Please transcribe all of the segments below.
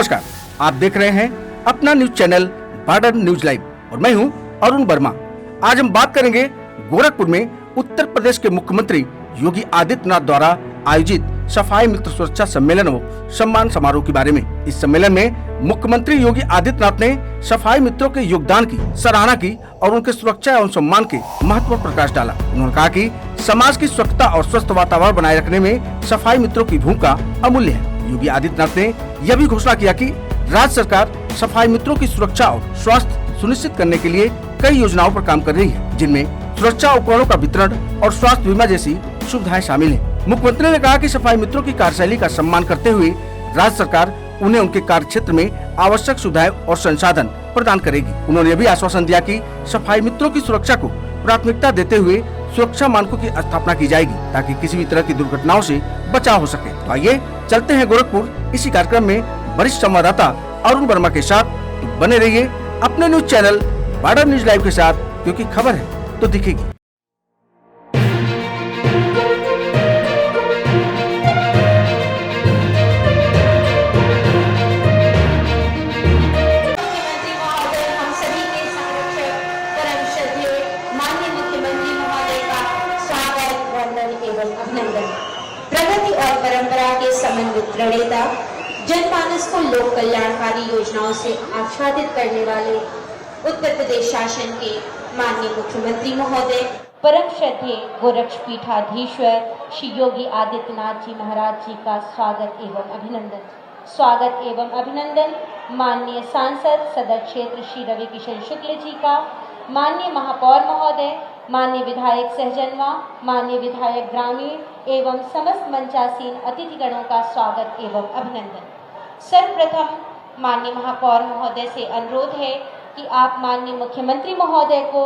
नमस्कार, आप देख रहे हैं अपना news channel border news live और मैं हूं अरुण वर्मा। आज हम बात करेंगे गोरखपुर में उत्तर प्रदेश के मुख्यमंत्री योगी आदित्यनाथ द्वारा आयोजित सफाई मित्र सुरक्षा सम्मेलन व सम्मान समारोह के बारे में। इस सम्मेलन में मुख्यमंत्री योगी आदित्यनाथ ने सफाई मित्रों के योगदान की सराहना की और उनके सुरक्षा एवं सम्मान के महत्व पर प्रकाश डाला। उन्होंने कहा कि समाज की स्वच्छता और स्वस्थ वातावरण बनाए रखने में सफाई मित्रों की भूमिका अमूल्य है। योगी आदित्यनाथ ने यह भी घोषणा किया कि राज्य सरकार सफाई मित्रों की सुरक्षा और स्वास्थ्य सुनिश्चित करने के लिए कई योजनाओं पर काम कर रही है, जिनमें सुरक्षा उपकरणों का वितरण और स्वास्थ्य बीमा जैसी सुविधाएं शामिल हैं। मुख्यमंत्री ने कहा कि सफाई मित्रों की कार्यशैली का सम्मान करते हुए राज्य सरकार उन्हें उनके कार्य क्षेत्र में आवश्यक सुविधाएं और संसाधन प्रदान करेगी। उन्होंने यह भी आश्वासन दिया कि सफाई मित्रों की सुरक्षा को प्राथमिकता देते हुए सुरक्षा मानकों की स्थापना की जाएगी ताकि किसी भी तरह की दुर्घटनाओं से बचाव हो सके। तो आइए चलते हैं गोरखपुर। इसी कार्यक्रम में वरिष्ठ संवाददाता अरुण वर्मा के साथ। बने रहिए अपने news channel border news live के साथ, क्योंकि खबर है तो दिखेगी। प्रगति और परंपरा के समन्वित प्रणेता, जनमानस को लोक कल्याणकारी योजनाओं से आच्छादित करने वाले उत्तर प्रदेश शासन के माननीय मुख्यमंत्री महोदय, परम श्रद्धेय गोरक्षपीठाधीश्वर श्री योगी आदित्यनाथ जी महाराज जी का स्वागत एवं अभिनंदन। माननीय सांसद सदर क्षेत्र श्री रवि किशन शुक्ल जी का, माननीय महापौर महोदय, माननीय विधायक सहजनवा, माननीय विधायक ग्रामीण एवं समस्त मंचासीन अतिथिगणों का स्वागत एवं अभिनंदन। सर्वप्रथम माननीय महापौर महोदय से अनुरोध है कि आप माननीय मुख्यमंत्री महोदय को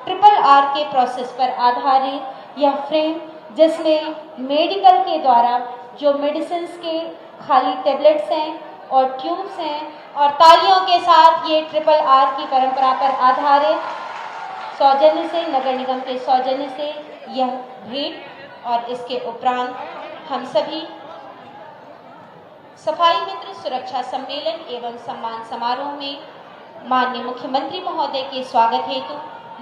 RRR के प्रोसेस पर आधारित यह फ्रेम, जिसमें मेडिकल के द्वारा जो मेडिसिन के खाली टेबलेट्स हैं और ट्यूब्स हैं, और तालियों के साथ ये RRR की परंपरा पर आधारित सौजन्य से, नगर निगम के सौजन्य से यह भेंट, और इसके उपरांत हम सभी सफाई मित्र सुरक्षा सम्मेलन एवं सम्मान समारोह में माननीय मुख्यमंत्री महोदय के स्वागत हेतु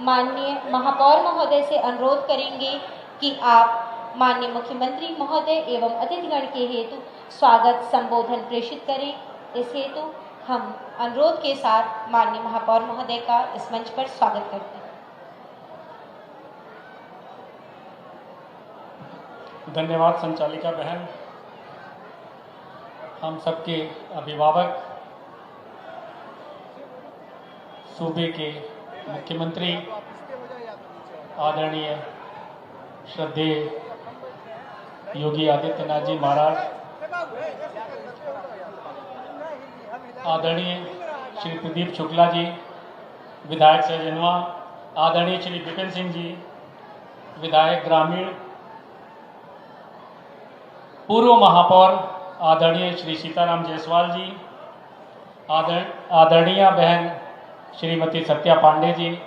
माननीय महापौर महोदय से अनुरोध करेंगे कि आप माननीय मुख्यमंत्री महोदय एवं अतिथिगण के हेतु स्वागत संबोधन प्रेषित करें। इस हेतु हम अनुरोध के साथ माननीय महापौर महोदय का इस मंच पर स्वागत करते हैं। धन्यवाद संचालिका बहन। हम सबके अभिभावक, सूबे के मुख्यमंत्री आदरणीय श्रद्धेय योगी आदित्यनाथ जी महाराज, आदरणीय श्री प्रदीप शुक्ला जी, विधायक सहजनवा, आदरणीय श्री विपिन सिंह जी, विधायक ग्रामीण, पूर्व महापौर आदरणीय श्री सीताराम जायसवाल जी, आदरणीय बहन श्रीमती सत्या पांडे जी,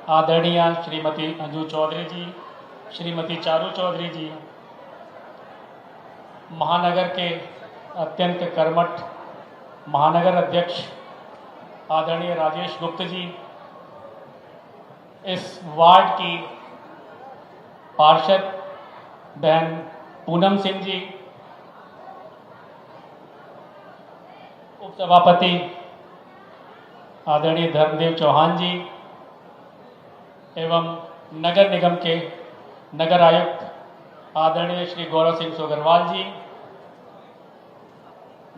आदरणीय श्रीमती अंजू चौधरी जी, श्रीमती चारू चौधरी जी, महानगर के अत्यंत कर्मठ महानगर अध्यक्ष आदरणीय राजेश गुप्त जी, इस वार्ड की पार्षद बहन पूनम सिंह जी, उपसभापति आदरणीय धर्मदेव चौहान जी एवं नगर निगम के नगर आयुक्त आदरणीय श्री गौरव सिंह सोगरवाल जी,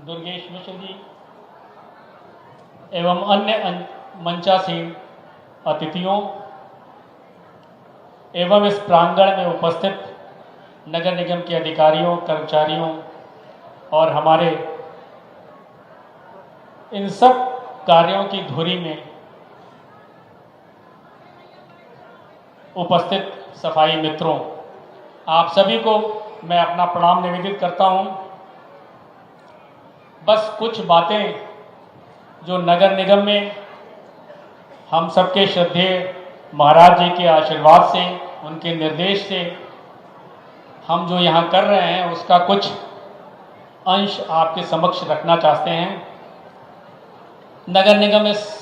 दुर्गेश मिश्र जी एवं अन्य मंचासीन अतिथियों एवं इस प्रांगण में उपस्थित नगर निगम के अधिकारियों, कर्मचारियों और हमारे इन सब कार्यों की धुरी में उपस्थित सफाई मित्रों, आप सभी को मैं अपना प्रणाम निवेदित करता हूं। बस कुछ बातें जो नगर निगम में हम सबके श्रद्धेय महाराज जी के आशीर्वाद से, उनके निर्देश से हम जो यहाँ कर रहे हैं उसका कुछ अंश आपके समक्ष रखना चाहते हैं। नगर निगम इस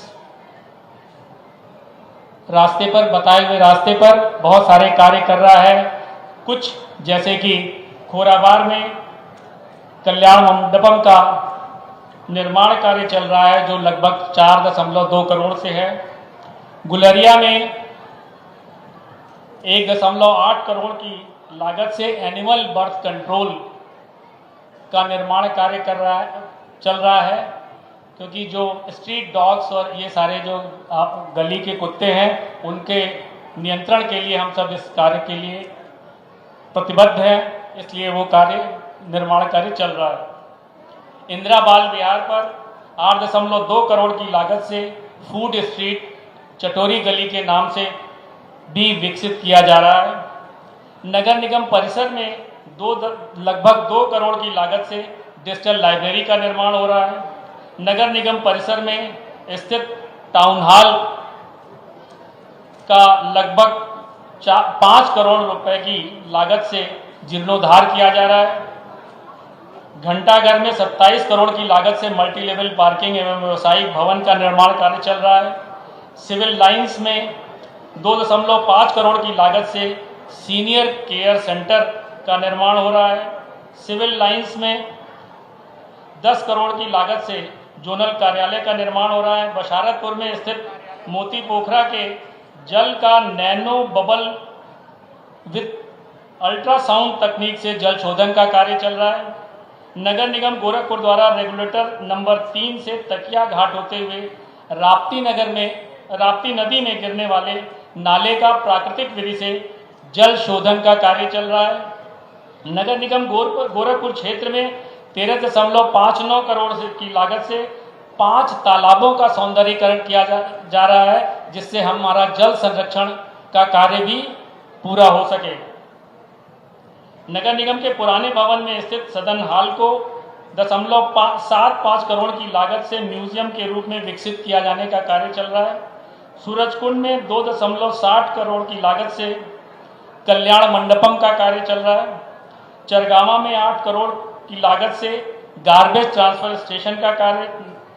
रास्ते पर, बताए हुए रास्ते पर बहुत सारे कार्य कर रहा है। कुछ जैसे कि खोराबार में कल्याण मंडपम का निर्माण कार्य चल रहा है जो लगभग 4.2 करोड़ से है। गुलरिया में 1.8 करोड़ की लागत से एनिमल बर्थ कंट्रोल का निर्माण कार्य चल रहा है, क्योंकि जो स्ट्रीट डॉग्स और ये सारे जो गली के कुत्ते हैं उनके नियंत्रण के लिए हम सब इस कार्य के लिए प्रतिबद्ध हैं, इसलिए वो निर्माण कार्य चल रहा है। इंदिरा बाल विहार पर 8.2 करोड़ की लागत से फूड स्ट्रीट चटोरी गली के नाम से भी विकसित किया जा रहा है। नगर निगम परिसर में लगभग 2 करोड़ की लागत से डिजिटल लाइब्रेरी का निर्माण हो रहा है। नगर निगम परिसर में स्थित टाउन हॉल का लगभग 5 करोड़ रुपए की लागत से जीर्णोद्धार किया जा रहा है। घंटाघर में 27 करोड़ की लागत से मल्टी लेवल पार्किंग एवं व्यवसायिक भवन का निर्माण कार्य चल रहा है। सिविल लाइंस में 2.5 करोड़ की लागत से सीनियर केयर सेंटर का निर्माण हो रहा है। सिविल लाइंस में 10 करोड़ की लागत से जोनल कार्यालय का निर्माण हो रहा है। बशारतपुर में स्थित मोती पोखरा के जल का नैनो बबल विद अल्ट्रासाउंड तकनीक से जल शोधन का कार्य चल रहा है। नगर निगम गोरखपुर द्वारा रेगुलेटर नंबर 3 से तकिया घाट होते हुए राप्ती नदी में गिरने वाले नाले का प्राकृतिक विधि से जल शोधन का कार्य चल रहा है। नगर निगम गोरखपुर क्षेत्र में 13.59 करोड़ की लागत से 5 तालाबों का सौंदर्यीकरण किया जा रहा है, जिससे हमारा जल संरक्षण का कार्य भी पूरा हो सके। नगर निगम के पुराने भवन में स्थित सदन हॉल को 0.75 करोड़ की लागत से म्यूजियम के रूप में विकसित किया जाने का कार्य चल रहा है। सूरजकुंड में 2.60 करोड़ की लागत से कल्याण मंडपम का कार्य चल रहा है। चरगावा में 8 करोड़ की लागत से गार्बेज ट्रांसफर स्टेशन का कार्य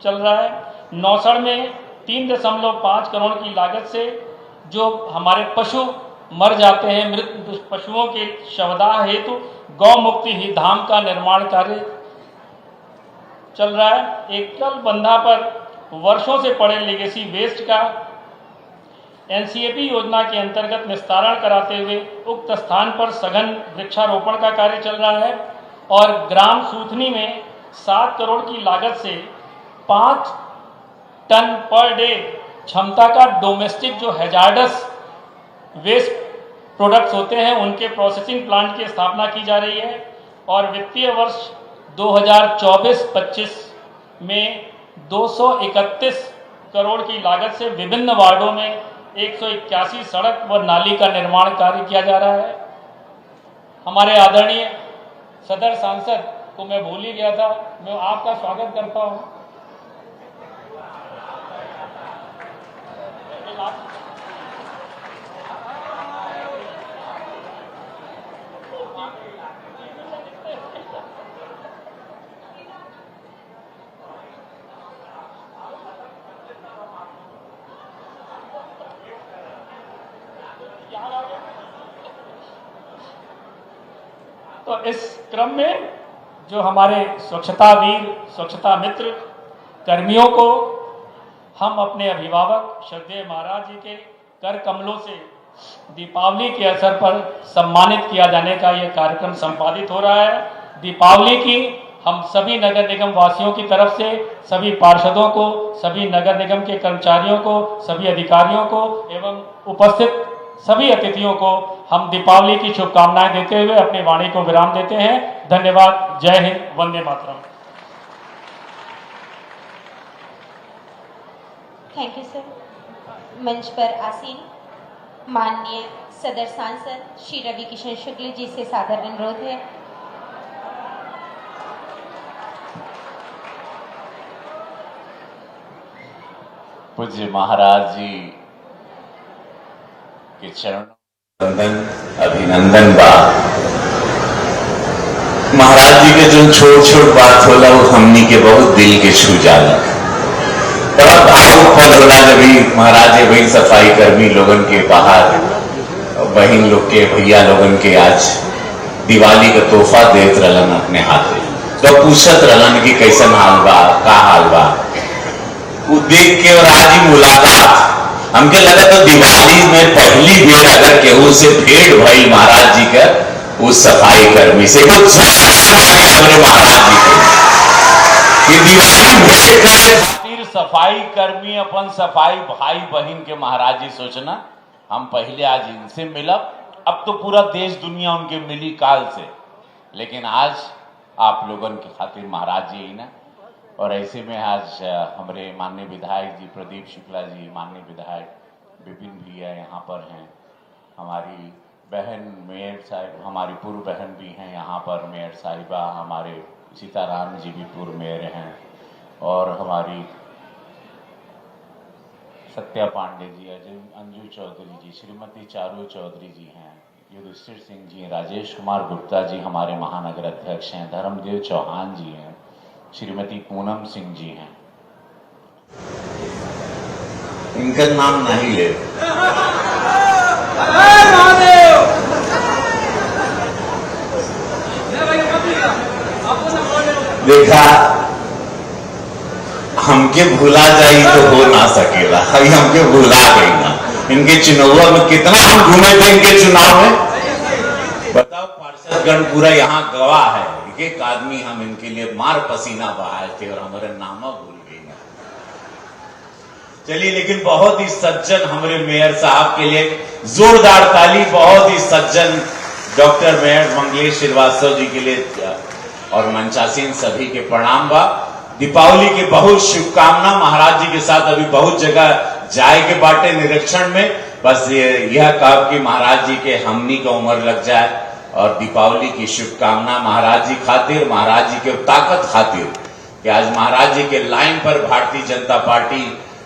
चल रहा है। नौसड़ में 3.5 करोड़ की लागत से जो हमारे पशु मर जाते हैं, मृत पशुओं के शवदाह हेतु गौ मुक्ति ही धाम का निर्माण कार्य चल रहा है। एकल बंधा पर वर्षों से पड़े लेगेसी वेस्ट का एनसीएपी योजना के अंतर्गत निस्तारण कराते हुए उक्त स्थान पर सघन वृक्षारोपण का कार्य चल रहा है। और ग्राम सूथनी में 7 करोड़ की लागत से 5 टन पर डे क्षमता का डोमेस्टिक जो हैजार्डस वेस्ट प्रोडक्ट्स होते हैं उनके प्रोसेसिंग प्लांट की स्थापना की जा रही है। और वित्तीय वर्ष 2024-25 में 231 करोड़ की लागत से विभिन्न वार्डों में 181 सड़क व नाली का निर्माण कार्य किया जा रहा है। हमारे आदरणीय सदर सांसद को मैं भूल ही गया था, मैं आपका स्वागत करता हूं। तो इस क्रम में जो हमारे स्वच्छता वीर, स्वच्छता मित्र कर्मियों को हम अपने अभिभावक श्रद्धेय महाराज जी के कर कमलों से दीपावली के अवसर पर सम्मानित किया जाने का ये कार्यक्रम संपादित हो रहा है। दीपावली की हम सभी नगर निगम वासियों की तरफ से सभी पार्षदों को, सभी नगर निगम के कर्मचारियों को, सभी अधिकारियों को एवं उपस्थित सभी अतिथियों को हम दीपावली की शुभकामनाएं देते हुए अपनी वाणी को विराम देते हैं। धन्यवाद। जय हिंद, वंदे मातरम। Thank you sir. मंच पर आसीन माननीय सदर सांसद श्री रवि किशन शुक्ल जी से सादर अनुरोध है। पूज्य महाराज जी के चरणों अभिनंदन बा। महाराज जी के जो छोट छोट बात होला वो हमनी के बहुत दिल के छू जाला। बड़ा भावुक पल होला जब भी महाराज जी वही सफाई कर्मी लोगन के बाहर बहन लोग के भैया लोगन के आज दिवाली का तोहफा देत रहलन अपने हाथे, तो पूछत रहलन कि कैसन हाल बा, का हाल बा। वो देख के और आज ही मुलाकात हमके लगा तो दिवाली में पहली बेर अगर केहू से भेंट भई महाराज जी का उस सफाई कर्मी से कुछ हमारे महाराज जी को दिवाली भेंट करे खातिर सफाई कर्मी अपन सफाई भाई बहन के महाराज जी सोचना हम पहले आज इनसे मिलब, अब तो पूरा देश दुनिया उनके मिली काल से, लेकिन आज आप लोगन के खातिर महाराज जी ना। और ऐसे में आज हमारे माननीय विधायक जी प्रदीप शुक्ला जी, माननीय विधायक विपिन भैया यहाँ पर हैं, हमारी बहन मेयर साहिब, हमारी पूर्व बहन भी हैं यहाँ पर, मेयर साहिबा, हमारे सीताराम जी भी पूर्व मेयर हैं, और हमारी सत्या पांडे जी, अंजू चौधरी जी, श्रीमती चारू चौधरी जी हैं, युधिष्ठिर सिंह जी, राजेश कुमार गुप्ता जी हमारे महानगर अध्यक्ष हैं, धर्मदेव चौहान जी हैं, श्रीमती पूनम सिंह जी हैं। इनका नाम नहीं ले देखा, हमके भूला जाई तो हो ना सकेला, हमके भूला गई ना। इनके चुनाव में कितना हम घूमे थे, इनके चुनाव में बताओ, पार्षदगण पूरा यहाँ गवाह है, एक आदमी हम इनके लिए मार पसीना बहाए थे और हमारे नामा भूल गई ना। चलिए, लेकिन बहुत ही सज्जन हमारे मेयर साहब के लिए जोरदार ताली, बहुत ही सज्जन डॉक्टर मेयर मंगलेश श्रीवास्तव जी के लिए और मंचासीन सभी के प्रणाम बा। दीपावली के बहुत शुभकामना। महाराज जी के साथ अभी बहुत जगह जाए के बाटे निरीक्षण में, बस यह कहा कि महाराज जी के हमनी का उम्र लग जाए, और दीपावली की शुभकामना महाराज जी खातिर, महाराज जी के ताकत खातिर कि आज महाराज जी के लाइन पर भारतीय जनता पार्टी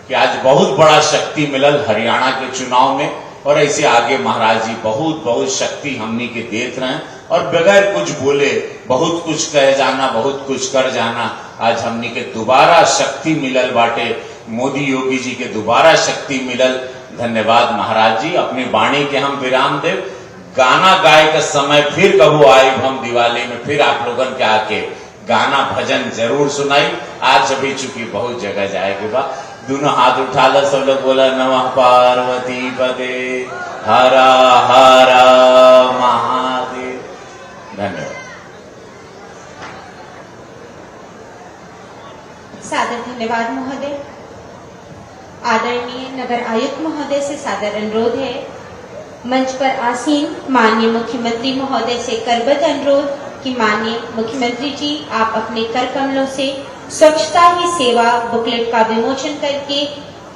कि आज बहुत बड़ा शक्ति मिलल हरियाणा के चुनाव में, और ऐसे आगे महाराज जी बहुत बहुत शक्ति हमनी के देत रहे, और बगैर कुछ बोले बहुत कुछ कह जाना, बहुत कुछ कर जाना। आज हमनी के दोबारा शक्ति मिलल बाटे, मोदी योगी जी के दोबारा शक्ति मिलल। धन्यवाद महाराज जी। अपनी वाणी के हम विराम देव, गाना गाए का समय फिर कबू आए, हम दिवाली में फिर आप लोगन के आके गाना भजन जरूर सुनाई। आज अभी चूंकि बहुत जगह जाएगी बा, दोनों हाथ उठा लो, सब लोग बोला नमः पार्वती पते हरा हरा महादेव। धन्यवाद। सादर धन्यवाद महोदय। आदरणीय नगर आयुक्त महोदय से सादर अनुरोध है, मंच पर आसीन माननीय मुख्यमंत्री महोदय से करबद्ध अनुरोध कि माननीय मुख्यमंत्री जी आप अपने कर कमलों से स्वच्छता ही सेवा बुकलेट का विमोचन करके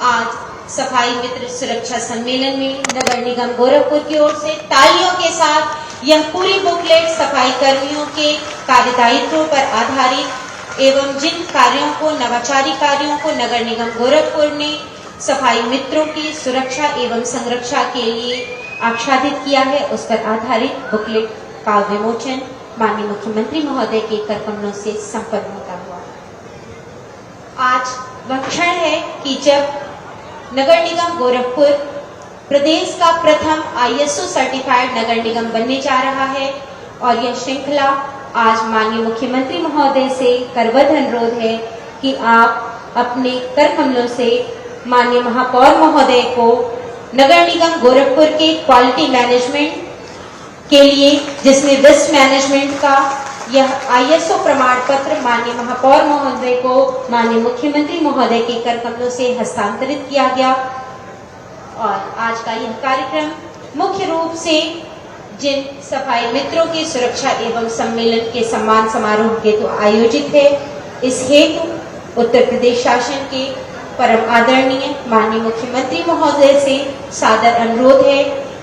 आज सफाई मित्र सुरक्षा सम्मेलन में नगर निगम गोरखपुर की ओर से तालियों के साथ यह पूरी बुकलेट सफाई कर्मियों के कार्यदायित्वों पर आधारित एवं जिन कार्यों को, नवाचारी कार्यों को नगर निगम गोरखपुर ने सफाई मित्रों की सुरक्षा एवं संरक्षा के लिए आच्छादित किया है, उस पर आधारित बुकलेट का विमोचन माननीय मुख्यमंत्री महोदय के कर कमलों से संपन्न होता हुआ। आज वह क्षण है कि जब नगर निगम गोरखपुर प्रदेश का प्रथम ISO सर्टिफाइड नगर निगम बनने जा रहा है, और यह श्रृंखला आज माननीय मुख्यमंत्री महोदय से करबद्ध अनुरोध है कि आप अपने कर कमलों से माननीय महापौर महोदय को नगर निगम गोरखपुर के क्वालिटी मैनेजमेंट के लिए, जिसमें वेस्ट मैनेजमेंट का यह ISO प्रमाण पत्र माननीय महापौर महोदय को माननीय मुख्यमंत्री महोदय के कर कमलों से हस्तांतरित किया गया। और आज का यह कार्यक्रम मुख्य रूप से जिन सफाई मित्रों की सुरक्षा एवं सम्मेलन के सम्मान समारोह हेतु आयोजित है, इस हेतु उत्तर प्रदेश शासन के परम आदरणीय माननीय मुख्यमंत्री महोदय से सादर अनुरोध है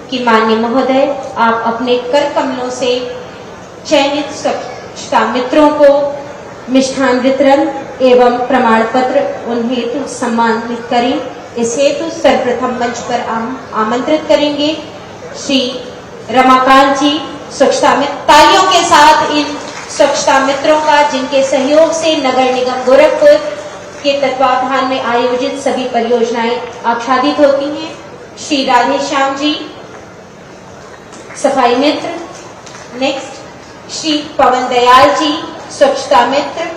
कि माननीय महोदय आप अपने कर कमलों से चयनित स्वच्छता मित्रों को मिष्ठान वितरण एवं प्रमाण पत्र उन हेतु सम्मानित करें। इस हेतु सर्वप्रथम मंच पर आमंत्रित करेंगे श्री रमाकांत जी, स्वच्छता मित्र। तालियों के साथ इन स्वच्छता मित्रों का, जिनके सहयोग से नगर निगम गोरखपुर के तत्वावधान में आयोजित सभी परियोजनाएं आच्छादित होती हैं। श्री राधेश्याम जी, सफाई मित्र। नेक्स्ट श्री पवन दयाल जी, स्वच्छता मित्र।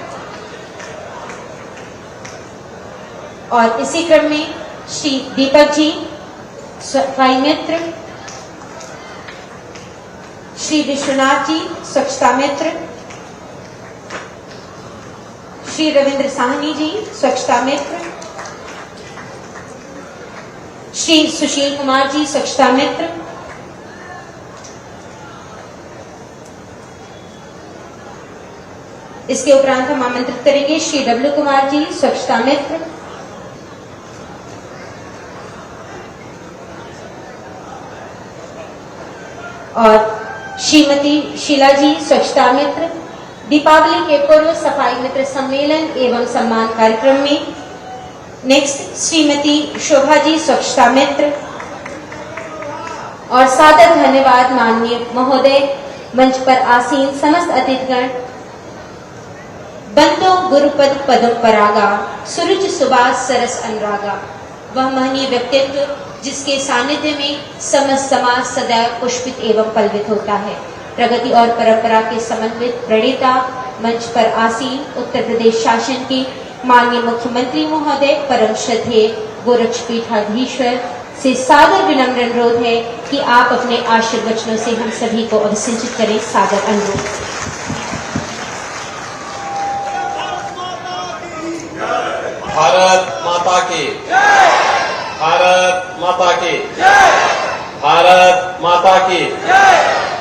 और इसी क्रम में श्री दीपक जी, सफाई मित्र। श्री विश्वनाथ जी, स्वच्छता मित्र। श्री रविंद्र साहनी जी, स्वच्छता मित्र। श्री सुशील कुमार जी, स्वच्छता मित्र। इसके उपरांत हम आमंत्रित करेंगे श्री डब्ल्यू कुमार जी, स्वच्छता मित्र। और श्रीमती शीला जी, स्वच्छता मित्र। दीपावली के पूर्व सफाई मित्र सम्मेलन एवं सम्मान कार्यक्रम में नेक्स्ट श्रीमती शोभा जी, स्वच्छता मित्र। और सादर धन्यवाद माननीय महोदय, मंच पर आसीन समस्त अतिथिगण। बंदो गुरुपद पदम परागा, सुरुच सुबास सरस अनुरागा। वह महनीय व्यक्तित्व जिसके सानिध्य में समस्त समाज सदैव पुष्पित एवं पल्वित होता है। प्रगति और परंपरा के समन्वित प्रणेता, मंच पर आसीन उत्तर प्रदेश शासन के माननीय मुख्यमंत्री महोदय, परम श्रद्धेय गोरक्षपीठाधीश्वर से सादर विनम्र अनुरोध है कि आप अपने आशीर्वचनों से हम सभी को अभिसिंचित करें। सादर अनुरोध। भारत माता की, भारत माता की, भारत माता की।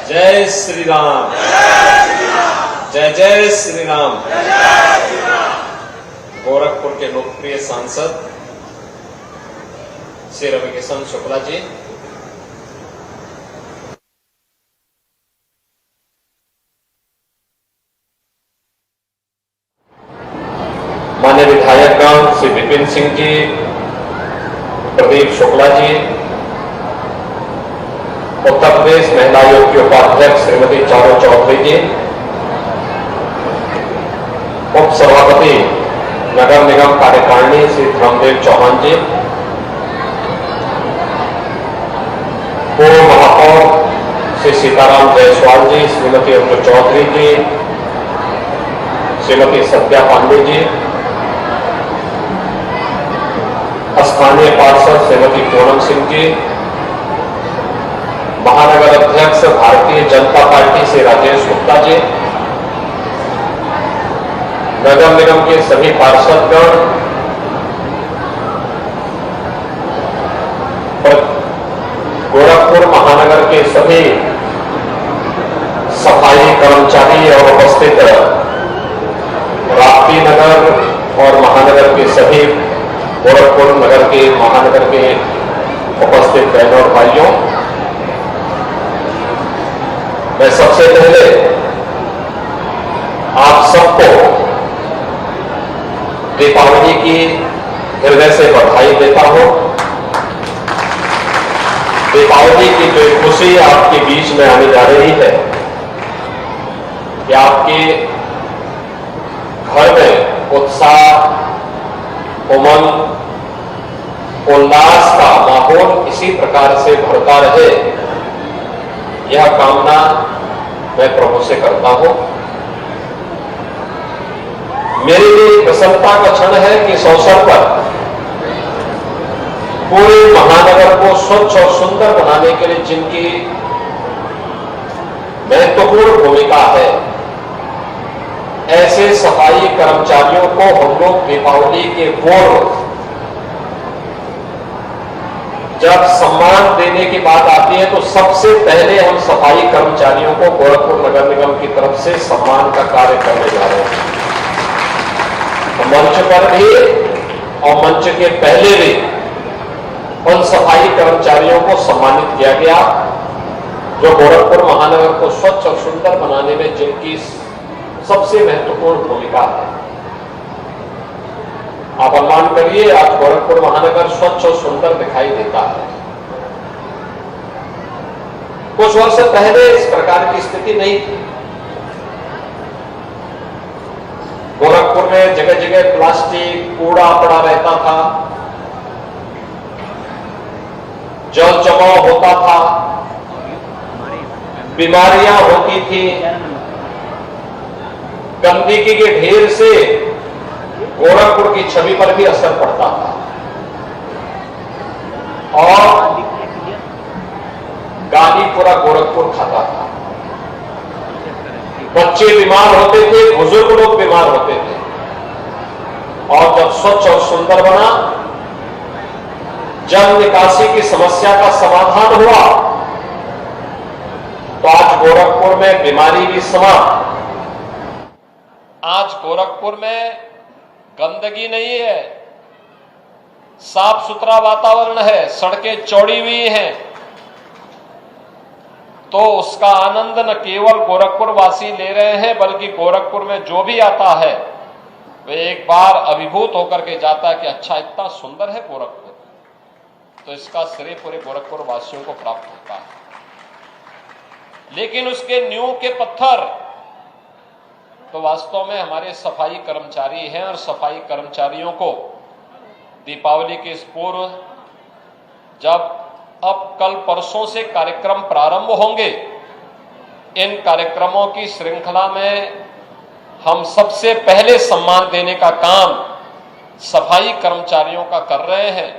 जय श्री राम, जय जय श्री राम। गोरखपुर के लोकप्रिय सांसद श्री रविकिशन शुक्ला जी, माननीय विधायकगण श्री विपिन सिंह जी, प्रदीप शुक्ला जी, उत्तर प्रदेश महिला आयोग की उपाध्यक्ष श्रीमती चारू चौधरी जी, उप सभापति नगर निगम कार्यकारिणी श्री धर्मदेव चौहान जी, पूर्व महापौर श्री सीताराम जायसवाल जी, श्रीमती अब्दुल चौधरी जी, श्रीमती सत्या पांडे जी, स्थानीय पार्षद श्रीमती पूनम सिंह जी, महानगर अध्यक्ष भारतीय जनता पार्टी से राजेश गुप्ता जी, नगर निगम के सभी पार्षदगण, गोरखपुर महानगर के सभी सफाई कर्मचारी और उपस्थित राप्ती नगर और महानगर के सभी गोरखपुर नगर के महानगर के उपस्थित बहनों और भाइयों, मैं सबसे पहले आप सबको दीपावली की हृदय से बधाई देता हूं। दीपावली की जो खुशी आपके बीच में आने जा रही है कि आपके घर में उत्साह, उमंग, उल्लास का माहौल इसी प्रकार से भरता रहे, यह कामना मैं प्रभु से करता हूं। मेरे लिए प्रसन्नता का क्षण है कि इस अवसर पर पूरे महानगर को स्वच्छ और सुंदर बनाने के लिए जिनकी महत्वपूर्ण भूमिका है, ऐसे सफाई कर्मचारियों को हम लोग दीपावली के पूर्व जब सम्मान देने की बात आती है तो सबसे पहले हम सफाई कर्मचारियों को गोरखपुर नगर निगम की तरफ से सम्मान का कार्य करने जा रहे हैं। मंच पर भी और मंच के पहले भी उन सफाई कर्मचारियों को सम्मानित किया गया जो गोरखपुर महानगर को स्वच्छ और सुंदर बनाने में जिनकी सबसे महत्वपूर्ण भूमिका है। आप अनुमान करिए, आज गोरखपुर महानगर स्वच्छ और सुंदर दिखाई देता है। कुछ वर्ष पहले इस प्रकार की स्थिति नहीं थी। गोरखपुर गोरखपुर में जगह जगह प्लास्टिक कूड़ा पड़ा रहता था, जल जमाव होता था, बीमारियां होती थी, गंदगी के ढेर से गोरखपुर की छवि पर भी असर पड़ता था और गाली पूरा गोरखपुर खाता था। बच्चे बीमार होते थे, बुजुर्ग लोग बीमार होते थे। और जब स्वच्छ और सुंदर बना, जल निकासी की समस्या का समाधान हुआ, तो आज गोरखपुर में बीमारी भी समाप्त। आज गोरखपुर में गंदगी नहीं है, साफ सुथरा वातावरण है, सड़कें चौड़ी हुई हैं, तो उसका आनंद न केवल गोरखपुर वासी ले रहे हैं, बल्कि गोरखपुर में जो भी आता है वे एक बार अभिभूत होकर के जाता है कि अच्छा इतना सुंदर है गोरखपुर। तो इसका श्रेय पूरे गोरखपुर वासियों को प्राप्त होता है। लेकिन उसके नींव के पत्थर तो वास्तव में हमारे सफाई कर्मचारी हैं, और सफाई कर्मचारियों को दीपावली के इस पूर्व जब अब कल परसों से कार्यक्रम प्रारंभ होंगे, इन कार्यक्रमों की श्रृंखला में हम सबसे पहले सम्मान देने का काम सफाई कर्मचारियों का कर रहे हैं।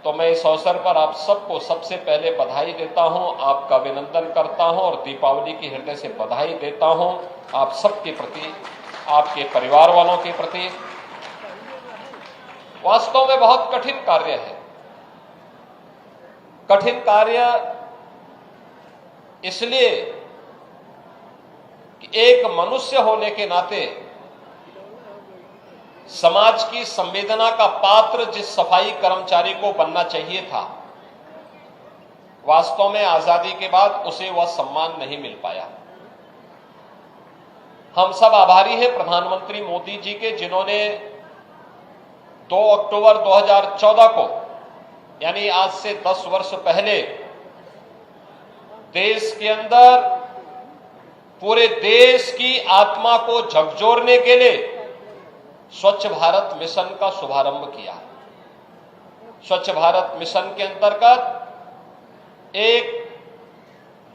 तो मैं इस अवसर पर आप सबको सबसे पहले बधाई देता हूं, आपका अभिनंदन करता हूं और दीपावली की हृदय से बधाई देता हूं आप सबके प्रति, आपके परिवार वालों के प्रति। वास्तव में बहुत कठिन कार्य है। कठिन कार्य इसलिए कि एक मनुष्य होने के नाते समाज की संवेदना का पात्र जिस सफाई कर्मचारी को बनना चाहिए था, वास्तव में आजादी के बाद उसे वह सम्मान नहीं मिल पाया। हम सब आभारी हैं प्रधानमंत्री मोदी जी के, जिन्होंने 2 अक्टूबर 2014 को, यानी आज से 10 वर्ष पहले, देश के अंदर पूरे देश की आत्मा को झकझोरने के लिए स्वच्छ भारत मिशन का शुभारंभ किया। स्वच्छ भारत मिशन के अंतर्गत एक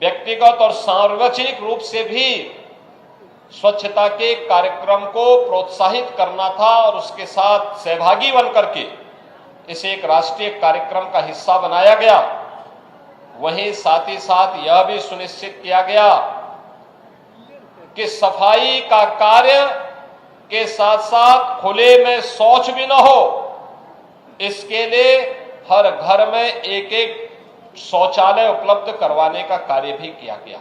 व्यक्तिगत और सार्वजनिक रूप से भी स्वच्छता के कार्यक्रम को प्रोत्साहित करना था और उसके साथ सहभागी बनकर के इसे एक राष्ट्रीय कार्यक्रम का हिस्सा बनाया गया। वहीं साथ ही साथ यह भी सुनिश्चित किया गया कि सफाई का कार्य के साथ साथ खुले में शौच भी न हो, इसके लिए हर घर में एक एक शौचालय उपलब्ध करवाने का कार्य भी किया गया।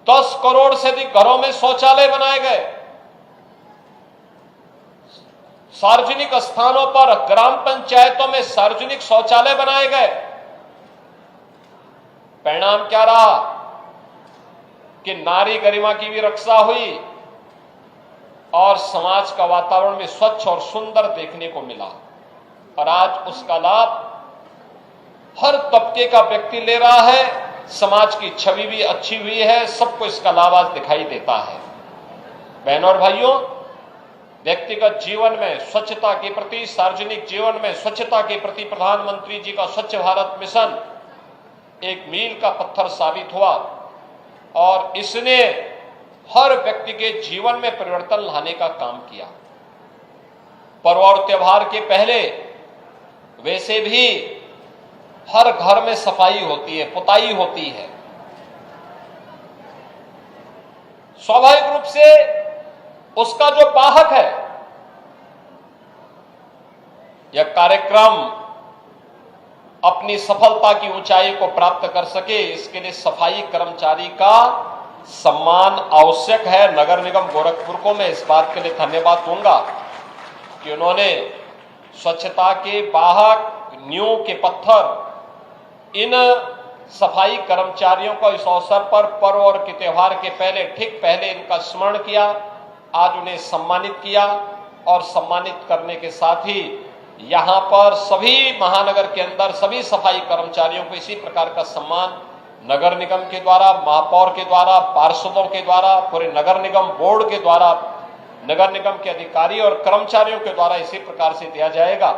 10 करोड़ से अधिक घरों में शौचालय बनाए गए। सार्वजनिक स्थानों पर, ग्राम पंचायतों में सार्वजनिक शौचालय बनाए गए। परिणाम क्या रहा कि नारी गरिमा की भी रक्षा हुई और समाज का वातावरण भी स्वच्छ और सुंदर देखने को मिला। और आज उसका लाभ हर तबके का व्यक्ति ले रहा है। समाज की छवि भी अच्छी हुई है, सबको इसका लाभ आज दिखाई देता है। बहनों और भाइयों, व्यक्तिगत जीवन में स्वच्छता के प्रति, सार्वजनिक जीवन में स्वच्छता के प्रति प्रधानमंत्री जी का स्वच्छ भारत मिशन एक मील का पत्थर साबित हुआ और इसने हर व्यक्ति के जीवन में परिवर्तन लाने का काम किया। पर्व और त्योहार के पहले वैसे भी हर घर में सफाई होती है, पुताई होती है। स्वाभाविक रूप से उसका जो वाहक है, यह कार्यक्रम अपनी सफलता की ऊंचाई को प्राप्त कर सके, इसके लिए सफाई कर्मचारी का सम्मान आवश्यक है। नगर निगम गोरखपुर को मैं इस बात के लिए धन्यवाद दूंगा कि उन्होंने स्वच्छता के वाहक, नींव के पत्थर, इन सफाई कर्मचारियों को इस अवसर पर पर्व और के त्योहार के पहले, ठीक पहले इनका स्मरण किया, आज उन्हें सम्मानित किया और सम्मानित करने के साथ ही यहां पर सभी महानगर के अंदर सभी सफाई कर्मचारियों को इसी प्रकार का सम्मान नगर निगम के द्वारा, महापौर के द्वारा, पार्षदों के द्वारा, पूरे नगर निगम बोर्ड के द्वारा नगर निगम के अधिकारी और कर्मचारियों के द्वारा इसी प्रकार से दिया जाएगा,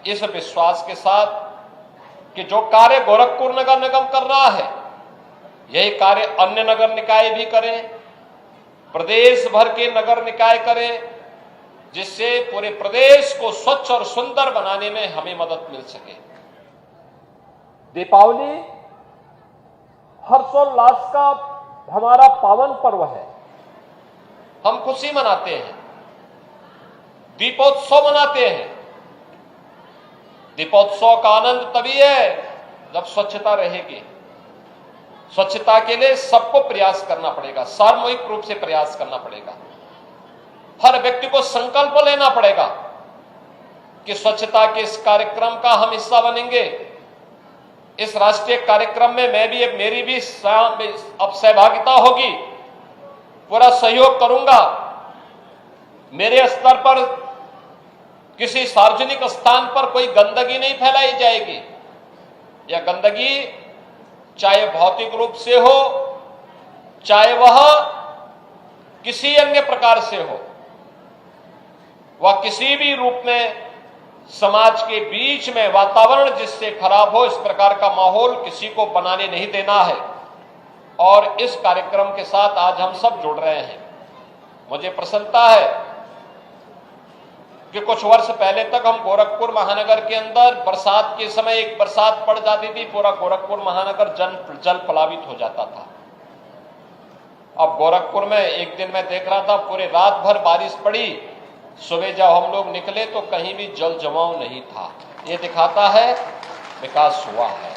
इस विश्वास के साथ कि जो कार्य गोरखपुर नगर निगम कर रहा है यही कार्य अन्य नगर निकाय भी करें, प्रदेश भर के नगर निकाय करें, जिससे पूरे प्रदेश को स्वच्छ और सुंदर बनाने में हमें मदद मिल सके। दीपावली हर्षोल्लास का हमारा पावन पर्व है। हम खुशी मनाते हैं, दीपोत्सव मनाते हैं। दीपोत्सव का आनंद तभी है जब स्वच्छता रहेगी। स्वच्छता के लिए सबको प्रयास करना पड़ेगा, सामूहिक रूप से प्रयास करना पड़ेगा। हर व्यक्ति को संकल्प लेना पड़ेगा कि स्वच्छता के इस कार्यक्रम का हम हिस्सा बनेंगे। इस राष्ट्रीय कार्यक्रम में मेरी भी अब सहभागिता होगी, पूरा सहयोग करूंगा। मेरे स्तर पर किसी सार्वजनिक स्थान पर कोई गंदगी नहीं फैलाई जाएगी। यह गंदगी चाहे भौतिक रूप से हो, चाहे वह किसी अन्य प्रकार से हो, वह किसी भी रूप में समाज के बीच में वातावरण जिससे खराब हो, इस प्रकार का माहौल किसी को बनाने नहीं देना है। और इस कार्यक्रम के साथ आज हम सब जुड़ रहे हैं। मुझे प्रसन्नता है कि कुछ वर्ष पहले तक हम गोरखपुर महानगर के अंदर बरसात के समय एक बरसात पड़ जाती थी, पूरा गोरखपुर महानगर जल प्लावित हो जाता था। अब गोरखपुर में एक दिन मैं देख रहा था, पूरे रात भर बारिश पड़ी, सुबह जब हम लोग निकले तो कहीं भी जल जमाव नहीं था। ये दिखाता है विकास हुआ है।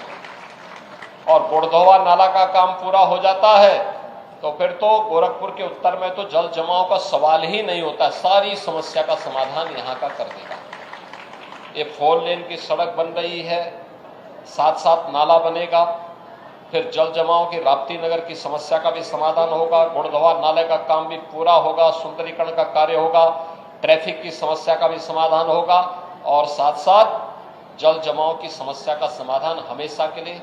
और गुड़धोवा नाला का काम पूरा हो जाता है तो फिर तो गोरखपुर के उत्तर में तो जल जमाव का सवाल ही नहीं होता, सारी समस्या का समाधान यहाँ का कर देगा। ये 4 लेन की सड़क बन रही है, साथ साथ नाला बनेगा, फिर जल जमाव की राप्ती नगर की समस्या का भी समाधान होगा, गुड़धोवा नाले का काम भी पूरा होगा, सुंदरीकरण का कार्य होगा, ट्रैफिक की समस्या का भी समाधान होगा और साथ साथ जल जमाव की समस्या का समाधान हमेशा के लिए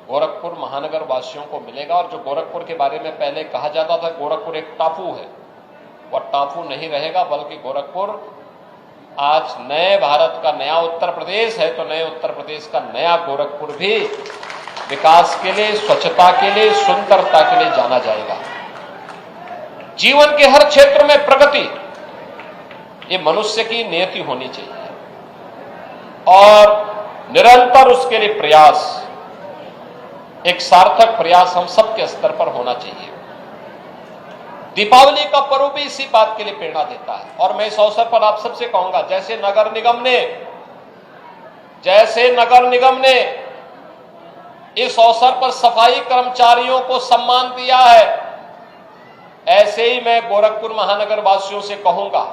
गोरखपुर महानगर वासियों को मिलेगा। और जो गोरखपुर के बारे में पहले कहा जाता था गोरखपुर एक टापू है, वह टापू नहीं रहेगा, बल्कि गोरखपुर आज नए भारत का नया उत्तर प्रदेश है, तो नए उत्तर प्रदेश का नया गोरखपुर भी विकास के लिए, स्वच्छता के लिए, सुंदरता के लिए जाना जाएगा। जीवन के हर क्षेत्र में प्रगति ये मनुष्य की नियति होनी चाहिए और निरंतर उसके लिए प्रयास, एक सार्थक प्रयास हम सबके स्तर पर होना चाहिए। दीपावली का पर्व भी इसी बात के लिए प्रेरणा देता है। और मैं इस अवसर पर आप सबसे कहूंगा, जैसे नगर निगम ने इस अवसर पर सफाई कर्मचारियों को सम्मान दिया है, ऐसे ही मैं गोरखपुर महानगर वासियों से कहूंगा,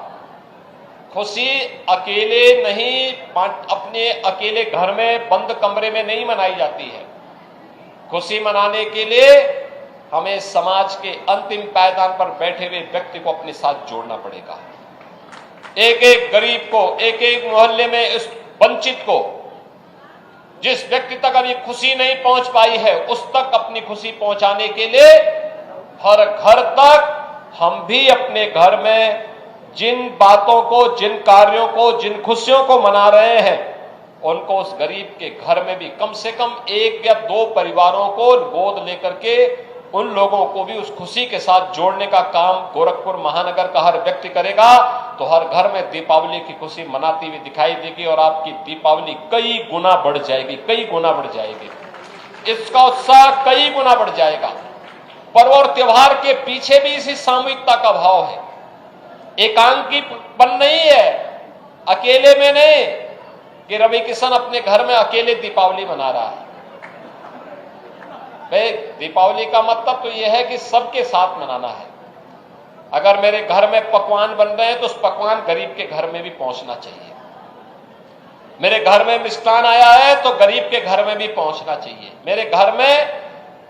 खुशी अकेले नहीं, अपने अकेले घर में बंद कमरे में नहीं मनाई जाती है। खुशी मनाने के लिए हमें समाज के अंतिम पायदान पर बैठे हुए व्यक्ति को अपने साथ जोड़ना पड़ेगा। एक एक गरीब को, एक एक मोहल्ले में इस वंचित को, जिस व्यक्ति तक अभी खुशी नहीं पहुंच पाई है, उस तक अपनी खुशी पहुंचाने के लिए हर घर तक हम भी अपने घर में जिन बातों को, जिन कार्यों को, जिन खुशियों को मना रहे हैं, उनको उस गरीब के घर में भी कम से कम 1 या 2 परिवारों को गोद लेकर के उन लोगों को भी उस खुशी के साथ जोड़ने का काम गोरखपुर महानगर का हर व्यक्ति करेगा, तो हर घर में दीपावली की खुशी मनाती हुई दिखाई देगी और आपकी दीपावली कई गुना बढ़ जाएगी, कई गुना बढ़ जाएगी। इसका उत्साह कई गुना बढ़ जाएगा। पर्व और त्योहार के पीछे भी इसी सामूहिकता का भाव है। एकांकीपन नहीं है, अकेले में नहीं कि रवि किशन अपने घर में अकेले दीपावली मना रहा है। भाई दीपावली का मतलब तो यह है कि सबके साथ मनाना है। अगर मेरे घर में पकवान बन रहे हैं तो उस पकवान गरीब के घर में भी पहुंचना चाहिए। मेरे घर में मिष्ठान आया है तो गरीब के घर में भी पहुंचना चाहिए। मेरे घर में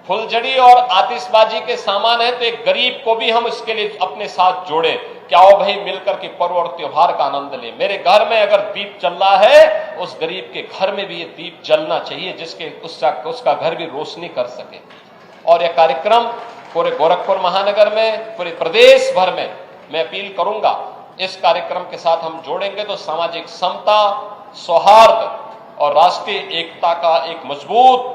फुलझड़ी और आतिशबाजी के सामान है तो एक गरीब को भी हम इसके लिए अपने साथ जोड़े कि आओ भाई मिलकर के पर्व और त्योहार का आनंद ले। मेरे घर में अगर दीप जल रहा है, उस गरीब के घर में भी ये दीप जलना चाहिए, जिसके उसका घर भी रोशनी कर सके। और यह कार्यक्रम पूरे गोरखपुर महानगर में, पूरे प्रदेश भर में मैं अपील करूंगा, इस कार्यक्रम के साथ हम जोड़ेंगे तो सामाजिक समता, सौहार्द और राष्ट्रीय एकता का एक मजबूत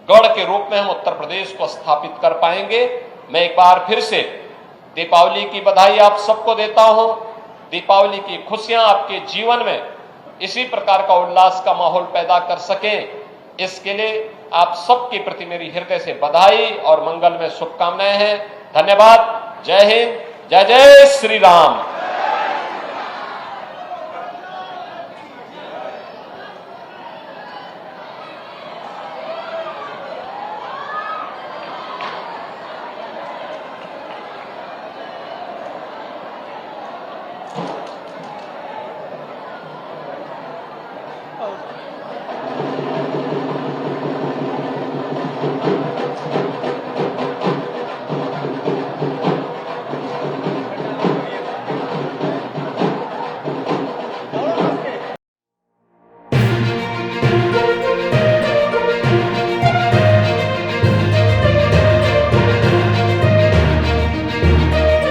गढ़ के रूप में हम उत्तर प्रदेश को स्थापित कर पाएंगे। मैं एक बार फिर से दीपावली की बधाई आप सबको देता हूं। दीपावली की खुशियां आपके जीवन में इसी प्रकार का उल्लास का माहौल पैदा कर सकें, इसके लिए आप सबके प्रति मेरी हृदय से बधाई और मंगल में शुभकामनाएं हैं। धन्यवाद। जय हिंद, जय जय श्री राम।